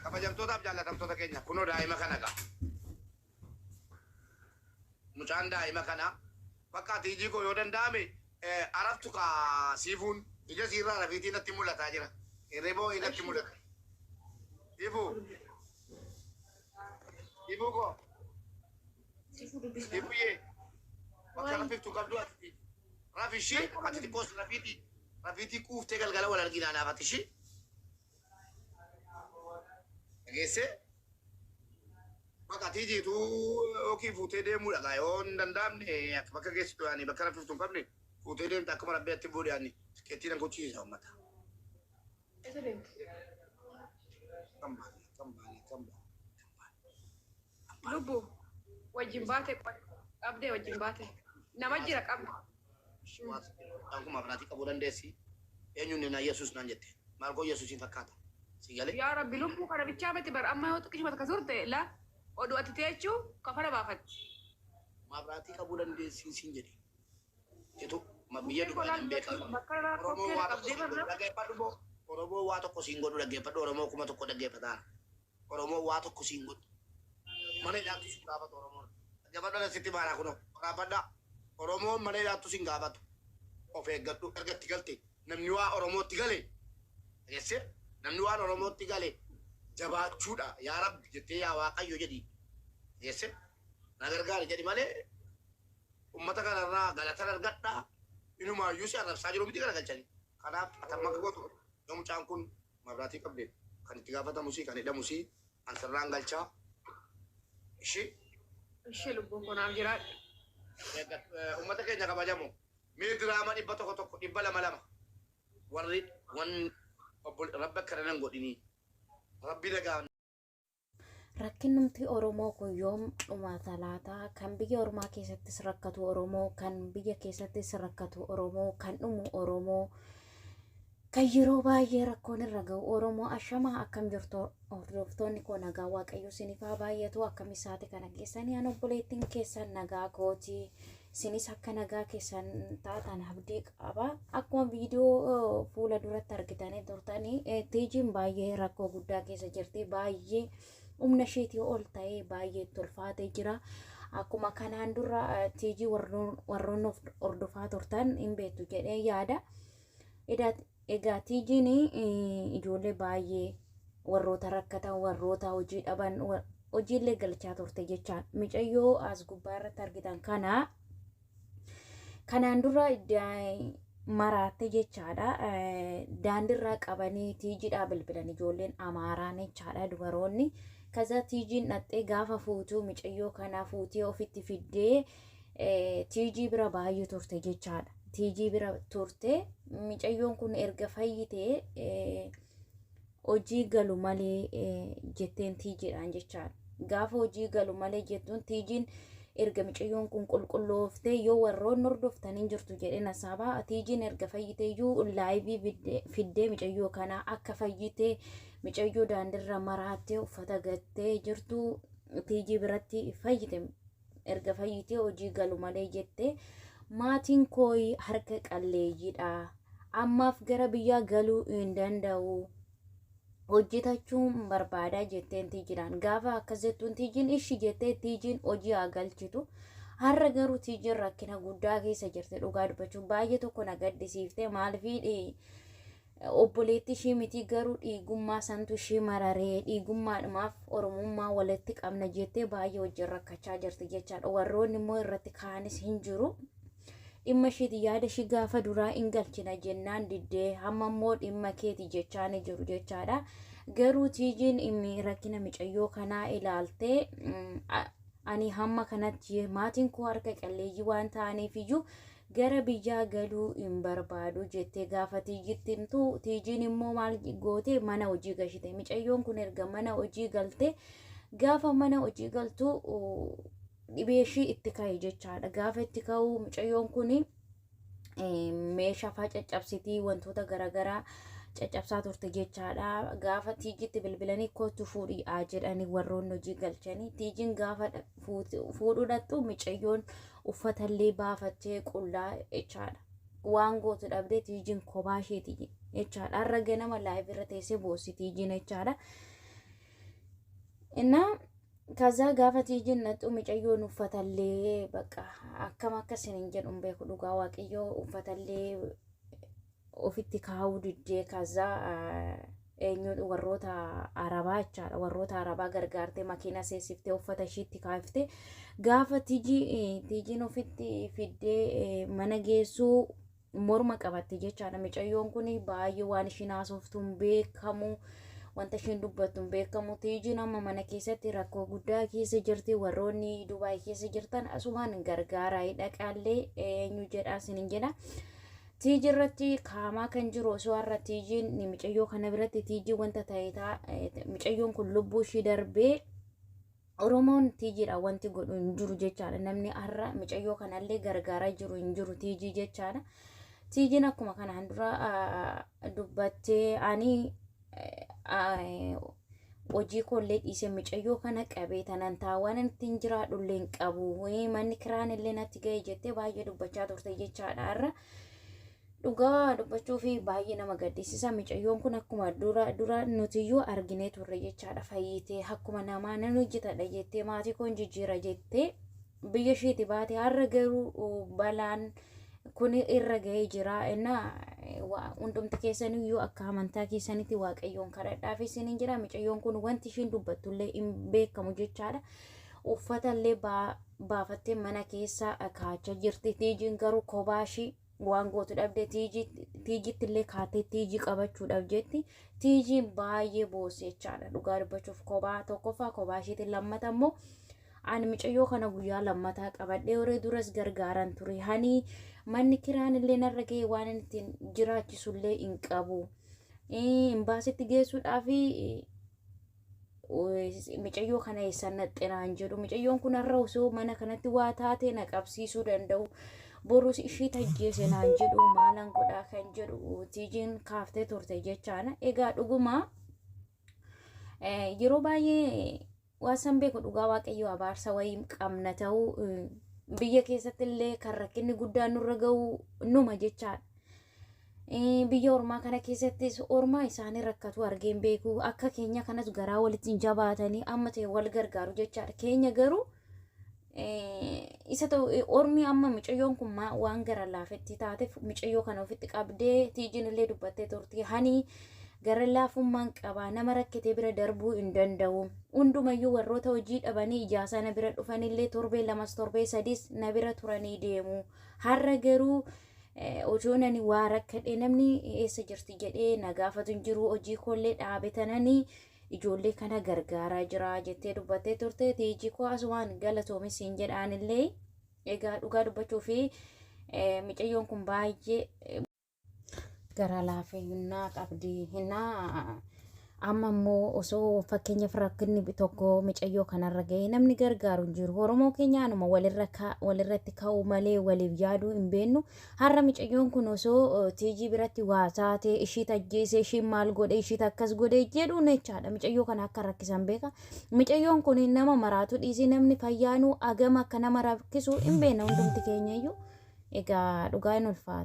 kabajamtootaaf jaallatamtoota keenya kunoo daa'ima kana qaba. Mucaan daa'ima kana bakka ati ijii koo yoo danda'ame araftu ka siifuun ija siirraa rafiitii natti mul'ataa jira. Hirriboo natti mul'ata. Siifuu koo. Siifuyyee. Bakka rafiftu qabdu ati. Rafishii ati xiqqoos rafiitii. Rafiitii kuuftee galgala wal arginaa naafati ishii. Dhageessee. Bakka ati jiitu yookiin fuutee deemuudha gaa yoo hin danda'amne bakka geessitu yaani bakka rafiftu hin qabne fuutee deemte akkuma rabbeetti boode yaani tikkeettii nan gochiisa uummata. Lubbu wajjin baate qabdee wajjin baate nama jira qabda. Akkuma abnaatii qabuu dandeessi. Eenyuun na Yesuus naan jette. Maal koo Yesuusiin fakkaata. Si galee. Yaa Rabbi lubbuu kana bichaa miti bar amma yoo xiqqishuma takka turte la oduu ati teechuu kafana baafatti. Maabraatii qabuu dandeessi siin jedhe. Jitu biyya Dubaay hin beekamu. Oromoo waa tokko dhaggeeffadhu boo. Oromoo waa tokko siin godhu dhaggeeffadhu. Oromoo kuma tokko dhaggeeffataa. Oromoo waa tokko siin godhu. Mana hidhaattu siin gaafatu Oromoon. Dhaggeeffadhu asitti baaraa kunoo. Gaafadhaa. Oromoon mana hidhaattu siin gaafatu. Of eeggadhu ergatti galte. Namni waa Oromootti gale. Dhageessee namni waan Oromootti gale jabaachuudha. Yaa Rabbi jettee yaa Waaqayyo jedhi. Dhageessee na gargaari jedhi malee uummata kanarraa galata argadhaa. Inumaayyuu si arrabsaa jiru miti garagalchanii. Kanaaf atamma gootu yoo mucaan kun mabraatii qabde kan itti gaafatamusii kan hidhamusii ansarraan galchaa. Ishee lubbuun konaaf jiraadha. Uummata keenya kabajamu. Mee diraama 100 200 warri wan rabbi akka nan godhini rabbi nagaa. Rakkinnumti Oromoo kun yoom dhuma talaataa kan biyya ormaa keessattis rakkatu Oromoo kan biyya keessattis rakkatu Oromoo kan dhumu Oromoo kan yeroo baay'ee rakkoon irra ga'u Oromoo ashama akkam jirtu hordoftoonni koo nagaa Waaqayyo isiniif haa baay'atu akkam isaati kana keessanii an obboleettiin keessan nagaa kooti. Sinis akka nagaa keessan taatan abdii qaba. Akkuma viidiyoo fuula duratti argitanii turtanii tiijiin baay'ee rakkoo guddaa keessa jirti. Baay'ee humna isheetii ol ta'ee baay'ee tolfaatee jira. Akkuma kanaan dura tiijii warroon hordofaa turtan hin beektu jedhee yaada. Egaa tiijiin ijoollee baay'ee warroota rakkatan warroota hojii dhaban hojiillee galchaa turte jechaan micayyoo as gubbaa irratti argitan kana. Kanaan dura maraatte jechaadha. Daandiirraa qabanii tiijiidhaa bilbilan ijoolleen Amaaraan jechaadha dubaroonni. Kaza tiijiin dhattee gaafa fuutuu micayyoo kanaa fuutee ofitti fiddee tiijii bira baay'ee turte jechaadha. Tiijii bira turte micayyoon kun erga fayyitee hojii galu malee jetteen tiijiidhaan jechaadha. Gaafa hojii galu malee jettuun tiijiin erga micayyoon kun qulqullooftee yoo warroon hordoftanii jirtu jedheen asaabaa tiijiin erga fayyitee iyyuu laayivii fiddee micayyoo kanaa akka fayyitee micayyoo daandiirra maraattee uffata gattee jirtu tiijii biratti fayyite erga fayyitee hojii galu malee jettee maatiin kooyi harka qalleeyyiidha ammaaf gara biyyaa galuu hin danda'u. Hojjetachuun barbaadaa jetteen tiijiidhaan gaafa akkas jettuun tiijiin ishii jettee tiijiin hojii haa galchitu. Har'a garuu tiijiin rakkina guddaa keessa jirte dhugaa dubbachuun baay'ee tokko na gaddisiiftee maaliifii obboleetti ishii miti garuu dhiigummaa santu ishii mararee dhiigummaadhumaaf oromummaa walitti qabna jettee baay'ee wajjin rakkachaa jirti jechaadha. Warroonni immoo irratti kaanis hin jiru. Dhimma isheeti yaada ishii gaafa duraa hin galchina jennaan diddee hamma immoo dhimma keeti jechaa ni jiru jechaadha. Garuu tiijiin inni rakkina micayyoo kanaa ilaaltee ani hamma kanatti maatiin koo harka qalleeyyii waan ta'aniif iyyuu gara biyyaa galuu hin barbaadu jettee gaafa tiijitti himtu tiijiin immoo maal goote mana hojii gashite. Micayyoon kun erga mana hojii galte gaafa mana hojii galtu dhibee ishii itti ka'e jechaadha. Gaafa itti ka'u micayyoon kun meeshaa fa'aa caccabsitii wantoota garaagaraa caccabsaa turte jechaadha. Gaafa tiijitti bilbilanii kootu fuudhi'aa jedhanii warroonni hojii galchanii tiijiin gaafa fuudhudhattu micayyoon uffatallee baafattee qullaa jechaadha. Waan gootu dhabdee tiijiin kophaa isheeti jechaadha. Har'a ganama laayif irra teessee boossi tiijiin jechaadha. Innaa kaza gaafa tiijiin naxxu mucayyoon uffatallee bakka akkam akkasin hin jedhu beeku dhugaa waaqayyoo uffatallee ofitti kaa'uu diddee kaza eenyu warroota arabaa jechaadha. Warroota arabaa gargaartee makiina seessiftee uffata ishiitti kaa'iftee gaafa tiijiin ofitti fiddee mana geessuu morma qabatte jechaadha. Mucayyoon kun baay'ee waan ishiin haasoftu hin beekamu. Wanta ishiin dubbattu hin beekamu. Tiijiin amma mana keessatti rakkoo guddaa keessa jirti. Warroonni Dubaay keessa jirtan asumaan gargaaraa dhaqaallee eenyu jedhaa isinin jedha. Tiijii irratti kaamaa kan jiru osoo har'a tiijiin mucayyoo kana biratti tiijii wanta ta'eetaa mucayyoon kun lubbuu ishii darbee Oromoon tiijiidha wanti godhu hin jiru jechaadha. Namni har'a mucayyoo kanallee gargaaraa jiru hin jiru tiijii jechaadha. Tiijiin akkuma kanaan dura dubbattee ani hojii kollee dhiise mucayyoo kana qabee tanan taawwan ittiin jiraadhullee hin qabu. Manni kiraan illee natti ga'e jettee baay'ee dubbachaa turte jechaadha har'a. Dhugaa dubbachuu fi baay'ee nama gaddisiisa. Mucayyoon kun akkuma dura nutiyyuu arginee turre jechaadha. Fayyitee akkuma namaa nan hojjetadha jettee maatii koon jijjiira jettee biyya isheeti baate har'a garuu balaan kun irra ga'ee jira. Hundumti keessaniyyuu akka amantaa keessanitti waaqayyoon kadhadhaaf isiniin jira. Mucayyoon kun wanti ishiin dubbattullee hin beekamu jechaadha. Uffatallee baafattee mana keessa kaachaa jirti. Tiijiin garuu kophaashii waan gootu dhabde tiijiitti illee kaatee tiijii qabachuudhaaf jetti. Tiijiin baay'ee boosse jechaadha. Dhugaa dubbachuuf kophaa tokkoffaa kophaa isheetiin lammata immoo ani mucayyoo kana guyyaa lammataa qabadhee horee duras gargaaran ture. Hani manni kiraan illee narra ga'e waan ittiin jiraachisullee hin qabu. Imbaasitti geessuudhaaf mucayyoo kana eessan naxxinaan jedhu. Mucayyoon kun har'a osoo mana kanatti waa taate na qabsiisuu danda'u. Borus ishii tajjeese naan jedhu maalan godhaa kan jedhu tiijiin kaaftee turte jechaadha. Egaa dhuguma yeroo baay'ee waasan beeku dhugaa waaqayyoo abaarsa wayii qabna ta'uu biyya keessatti illee kan rakkinni guddaan nurra ga'u numa jechaadha. Biyya ormaa kana keessattis ormaa isaanii rakkatu argeen beeku. Akka keenya kanas garaa walitti jabaatanii amma ta'e wal gargaaru jechaadha. Keenya garuu isa ta'u ormi amma mucayyoon kun waan gara laafetti taateef mucayyoo kana ofitti qabdee tiijiin illee dubbattee turte. Hani gara laafummaan qaba nama rakkatee bira darbuu hin danda'u. Hundumayyuu warroota hojii dhabanii ijaasaa na bira dhufanillee torbee lamas torbee sadis na bira turanii deemu. Har'a garuu osoo nani waa rakkadhe namni eessa jirti jedhee na gaafatu hin jiru. Hojii kollee dhaabetananii ijoollee kana gargaaraa jira jettee dubbattee turte. Tiijii koo asumaan galatoomis hin jedhaanillee egaa dhugaa dubbachuu fi mucayyoon kun baay'ee gara laafeeyyunnaa qabdi. Amma immoo osoo fakkeenyaaf rakkinni tokko mucayyoo kanarra ga'e namni gargaaru hin jiru. Oromoo keenyaanuma walirratti ka'uu malee waliif yaaduu hin beennu. Har'a mucayyoon kun osoo tiijii biratti waa taate ishii tajjeese ishiin maal godhe ishii akkas godhe jedhuun jechaadha. Mucayyoo kana akka rakkisan beeka. Mucayyoon kun nama maraatu dhiisii namni fayyaanuu agama akka nama rakkisu hin beekna hundumti keenyayyuu. Egaa dhugaa hin ulfaata.